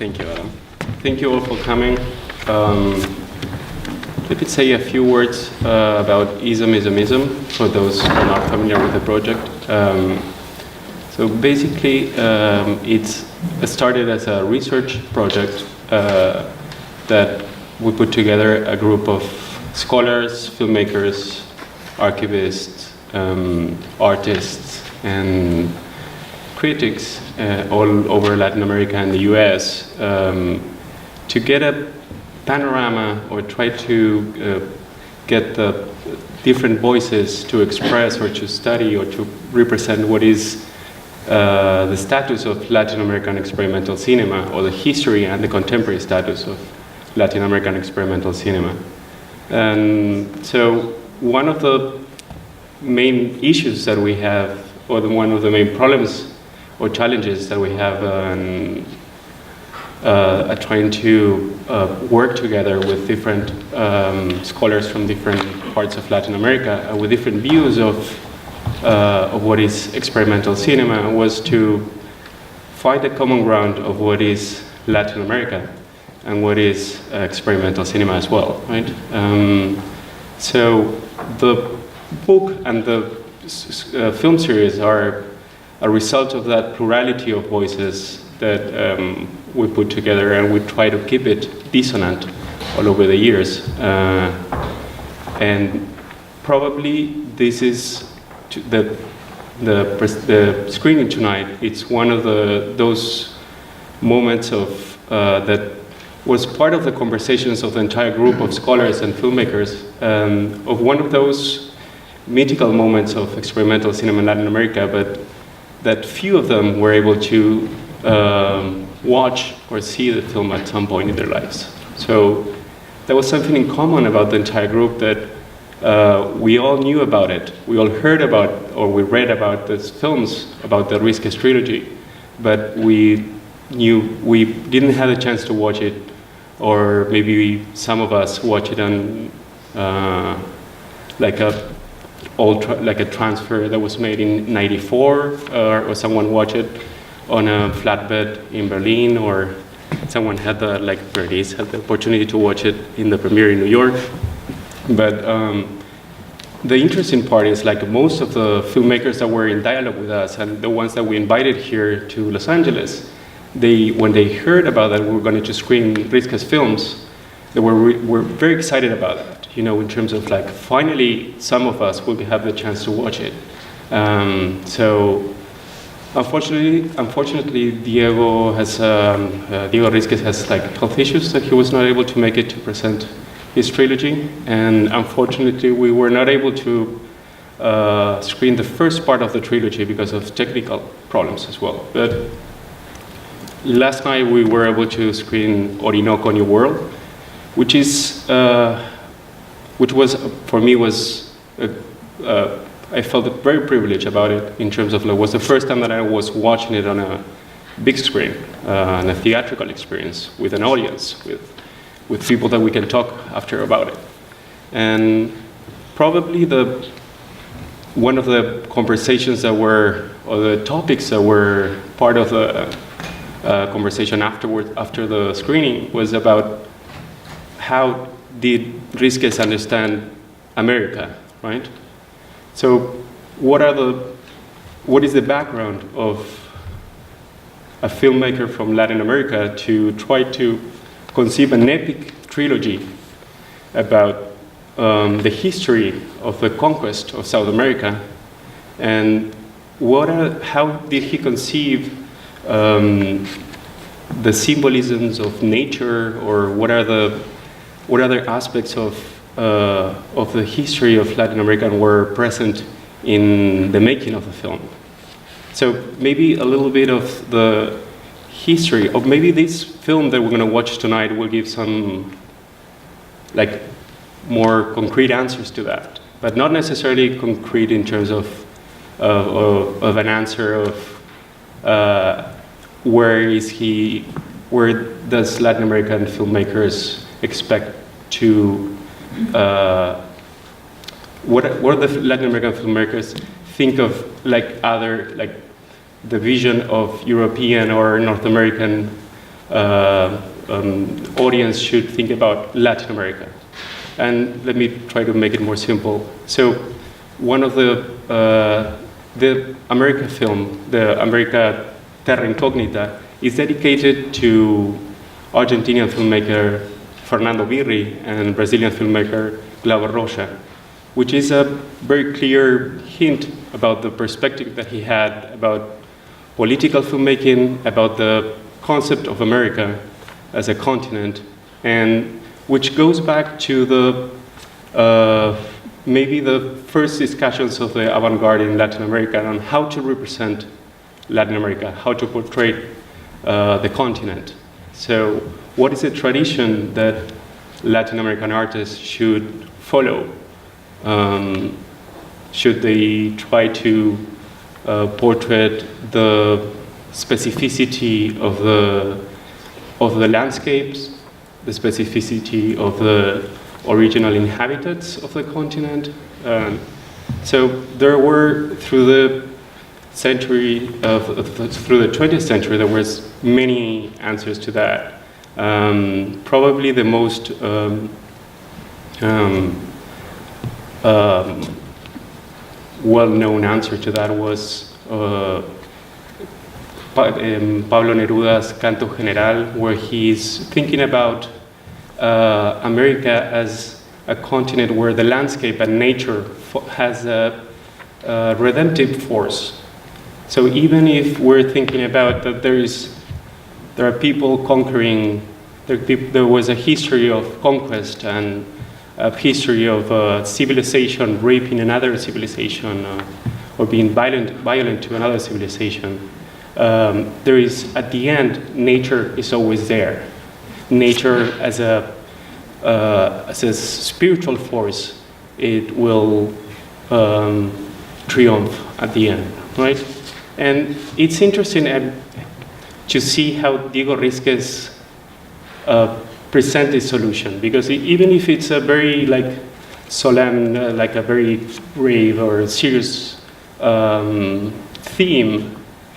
Thank you, Adam. Thank you all for coming. Let me say a few words about ism for those who are not familiar with the project. So basically, it started as a research project that we put together a group of scholars, filmmakers, archivists, artists, and critics all over Latin America and the US to get a panorama or try to get the different voices to express or to study or to represent what is the status of Latin American experimental cinema, or the history and the contemporary status of Latin American experimental cinema. And so one of the main issues that we have, or one of the main problems or challenges that we have trying to work together with different scholars from different parts of Latin America with different views of what is experimental cinema, was to find a common ground of what is Latin America and what is experimental cinema as well, right? So the book and the film series are a result of that plurality of voices that we put together, and we try to keep it dissonant all over the years. And probably this is the screening tonight. It's one of those moments of that was part of the conversations of the entire group of scholars and filmmakers, of one of those mythical moments of experimental cinema in Latin America, but that few of them were able to watch or see the film at some point in their lives. So there was something in common about the entire group, that we all knew about it. We all heard about, or we read about these films, about the Rísquez Trilogy, but we didn't have a chance to watch it, or maybe some of us watch it on like a transfer that was made in '94, or someone watched it on a flatbed in Berlin, or someone had the opportunity to watch it in the premiere in New York. But the interesting part is, like, most of the filmmakers that were in dialogue with us and the ones that we invited here to Los Angeles, when they heard about that we were going to screen Rísquez films, they were very excited about that, you know, in terms of, like, finally some of us will have the chance to watch it. So unfortunately Diego Rísquez has, like, health issues, that he was not able to make it to present his trilogy, and unfortunately we were not able to screen the first part of the trilogy because of technical problems as well. But last night we were able to screen Orinoco New World, which was for me I felt very privileged about it, in terms of, like, was the first time that I was watching it on a big screen, and a theatrical experience with an audience, with people that we can talk after about it. And probably one of the conversations that were, or the topics that were part of the conversation after the screening, was about how did Rísquez understand America, right? So what is the background of a filmmaker from Latin America to try to conceive an epic trilogy about the history of the conquest of South America, and how did he conceive the symbolisms of nature, or what are the aspects of the history of Latin America were present in the making of the film. So maybe a little bit of the history, or maybe this film that we're going to watch tonight will give some, like, more concrete answers to that, but not necessarily concrete in terms of an answer of where does Latin American filmmakers expect to, what the Latin American filmmakers think of, like, the vision of European or North American audience should think about Latin America. And let me try to make it more simple. So one of the America film, the America Terra Incógnita, is dedicated to Argentinian filmmaker Fernando Birri and Brazilian filmmaker Glauber Rocha, which is a very clear hint about the perspective that he had about political filmmaking, about the concept of America as a continent, and which goes back to the maybe the first discussions of the avant-garde in Latin America on how to represent Latin America, how to portray the continent. So what is the tradition that Latin American artists should follow? Should they try to portray the specificity of the landscapes, the specificity of the original inhabitants of the continent? So there were, through the century through the 20th century, there was many answers to that. Probably the most well-known answer to that was Pablo Neruda's Canto General, where he's thinking about America as a continent where the landscape and nature has a redemptive force. So even if we're thinking about that there are people conquering, there was a history of conquest and a history of civilization raping another civilization or being violent to another civilization. There is, at the end, nature is always there. Nature as a spiritual force, it will triumph at the end, right? And it's interesting to see how Diego Rísquez present this solution, because even if it's a very solemn, like a very grave or serious theme,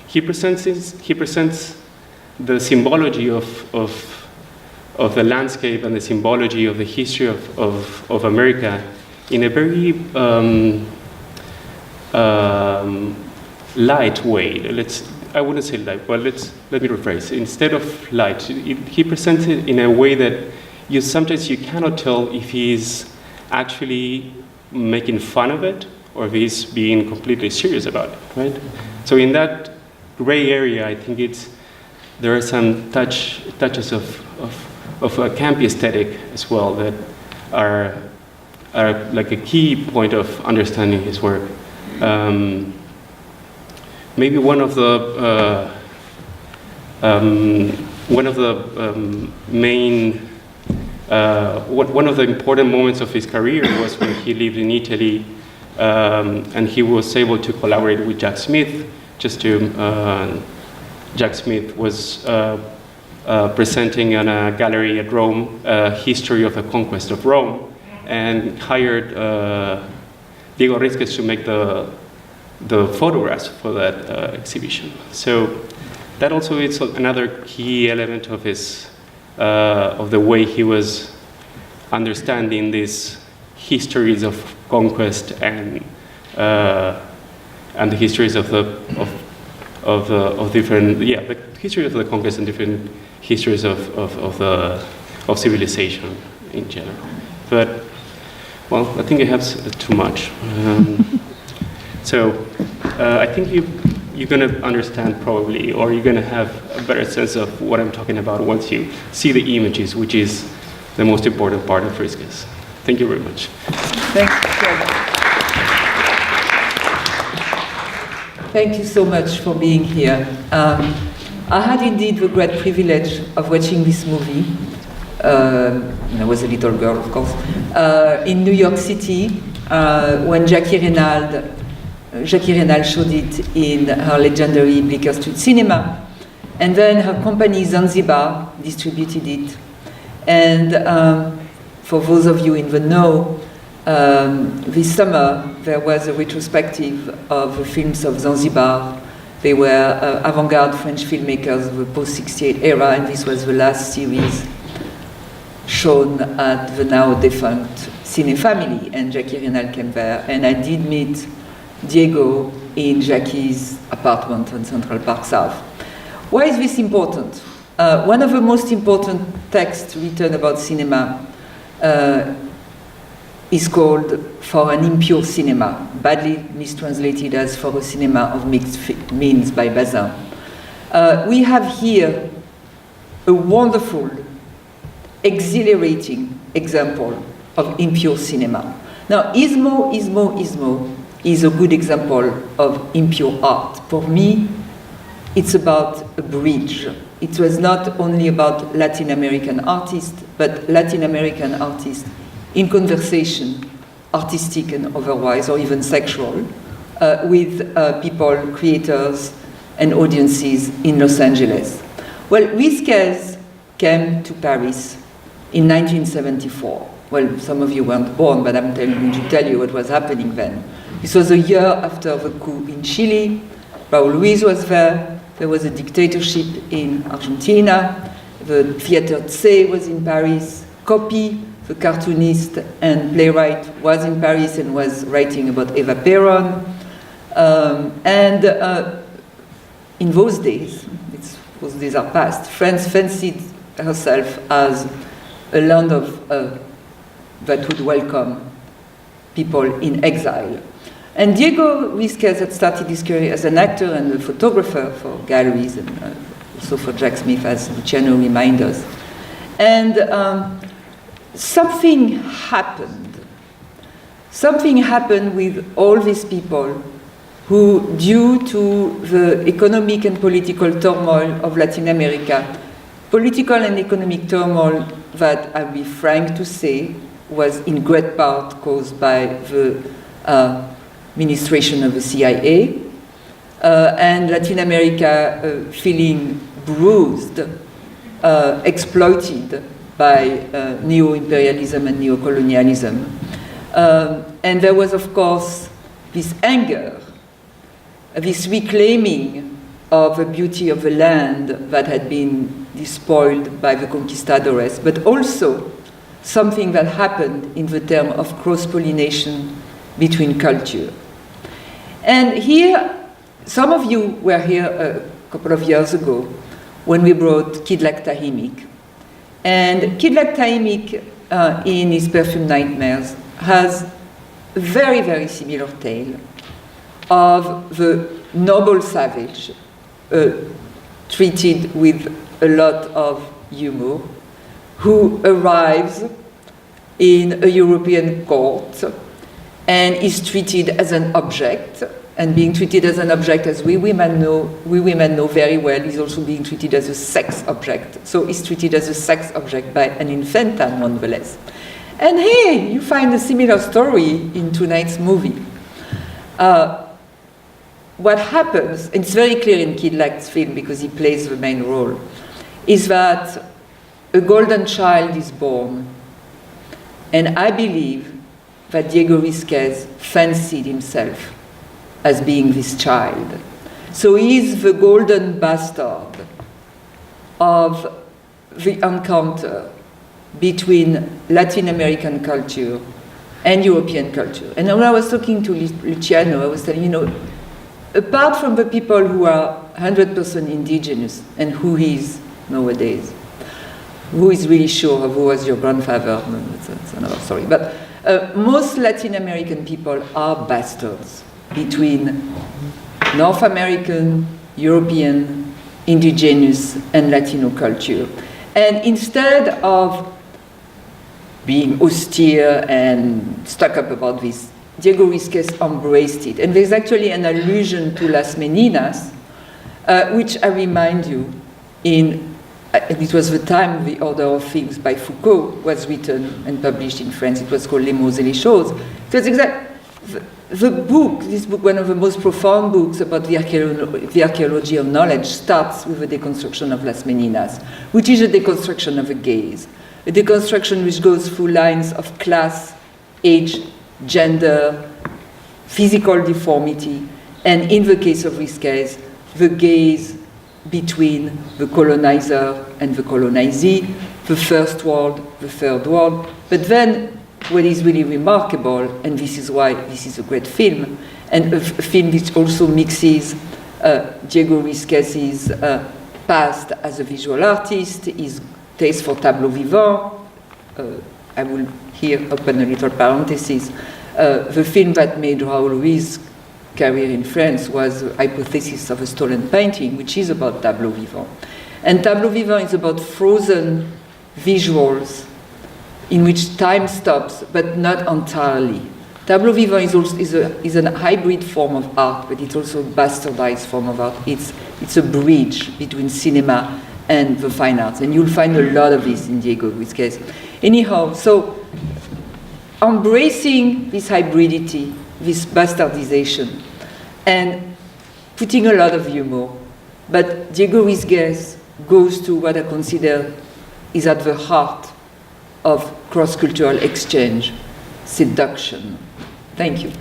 he presents the symbology of the landscape and the symbology of the history of America in a very light way. I wouldn't say light, but let me rephrase. Instead of light, he presents it in a way that sometimes you cannot tell if he's actually making fun of it or if he's being completely serious about it, right? So in that gray area, I think there are some touches of a campy aesthetic as well that are like a key point of understanding his work. Maybe one of the important moments of his career was when he lived in Italy, and he was able to collaborate with Jack Smith. Jack Smith was presenting in a gallery at Rome a history of the conquest of Rome, and hired Diego Rísquez to make the photographs for that exhibition. So that also is another key element of his of the way he was understanding these histories of conquest and the histories of the history of the conquest and different histories of civilization in general. But well, I think I have too much. So I think you're going to understand probably, or you're going to have a better sense of what I'm talking about once you see the images, which is the most important part of Rísquez. Thank you very much. Thank you so much for being here. I had indeed the great privilege of watching this movie when I was a little girl, of course, in New York City when Jackie Renal showed it in her legendary Bleecker Street Cinema, and then her company Zanzibar distributed it. And for those of you in the know, this summer there was a retrospective of the films of Zanzibar, They were avant-garde French filmmakers of the post-68 era, and this was the last series shown at the now defunct Cine Family, and Jackie Renal came there, and I did meet Diego in Jackie's apartment on Central Park South. Why is this important? One of the most important texts written about cinema is called For an Impure Cinema, badly mistranslated as For a Cinema of Mixed Means by Bazin. We have here a wonderful, exhilarating example of impure cinema. Now, Ismo is a good example of impure art. For me, it's about a bridge. It was not only about Latin American artists, but Latin American artists in conversation, artistic and otherwise, or even sexual, with people, creators, and audiences in Los Angeles. Well, Rísquez came to Paris in 1974. Well, some of you weren't born, but I'm going to tell you what was happening then. This was a year after the coup in Chile. Raúl Ruiz was there. There was a dictatorship in Argentina. The Theater C was in Paris. Copy, the cartoonist and playwright, was in Paris and was writing about Eva Peron. In those days, those days are past, France fancied herself as a land of that would welcome people in exile. And Diego Rísquez had started his career as an actor and a photographer for galleries and also for Jack Smith, as Luciano reminds us. And something happened. Something happened with all these people who, due to the economic and political turmoil of Latin America, political and economic turmoil that, I'll be frank to say, was in great part caused by the administration of the CIA, and Latin America feeling bruised, exploited by neo-imperialism and neo-colonialism. And there was, of course, this anger, this reclaiming of the beauty of the land that had been despoiled by the conquistadores, but also something that happened in the term of cross-pollination between culture. And here, some of you were here a couple of years ago when we brought Kid Like Tahimik. And Kid Like Tahimik, in his Perfume Nightmares, has a very, very similar tale of the noble savage treated with a lot of humor, who arrives in a European court and is treated as an object, and being treated as an object, as we women know very well, is also being treated as a sex object. So he's treated as a sex object by an infanta, nonetheless. And here you find a similar story in tonight's movie. What happens, and it's very clear in Kid Like's film because he plays the main role, is that a golden child is born. And I believe that Diego Rísquez fancied himself as being this child. So he is the golden bastard of the encounter between Latin American culture and European culture. And when I was talking to Luciano, I was telling, apart from the people who are 100% indigenous, and who he is nowadays, who is really sure of who was your grandfather? No, that's another story. But most Latin American people are bastards between North American, European, indigenous, and Latino culture. And instead of being austere and stuck up about this, Diego Rísquez embraced it. And there's actually an allusion to Las Meninas, which I remind you, it was the time the Order of Things by Foucault was written and published in France. It was called Les Mots et les Choses. It was this book, one of the most profound books about the archaeology of knowledge, starts with the deconstruction of Las Meninas, which is a deconstruction of a gaze, a deconstruction which goes through lines of class, age, gender, physical deformity, and in the case of Rísquez, the gaze between the colonizer and the colonizee, the first world, the third world. But then what is really remarkable, and this is why this is a great film, and a film which also mixes Diego Rísquez's past as a visual artist, his taste for tableau vivant. I will here open a little parenthesis. The film that made Raoul Ruiz's career in France was Hypothesis of a Stolen Painting, which is about tableau vivant. And tableau vivant is about frozen visuals in which time stops, but not entirely. Tableau vivant is a hybrid form of art, but it's also a bastardized form of art. It's a bridge between cinema and the fine arts, and you'll find a lot of this in Diego Rísquez. Anyhow, so embracing this hybridity, this bastardization, and putting a lot of humor, but Diego Rísquez goes to what I consider is at the heart of cross-cultural exchange, seduction. Thank you.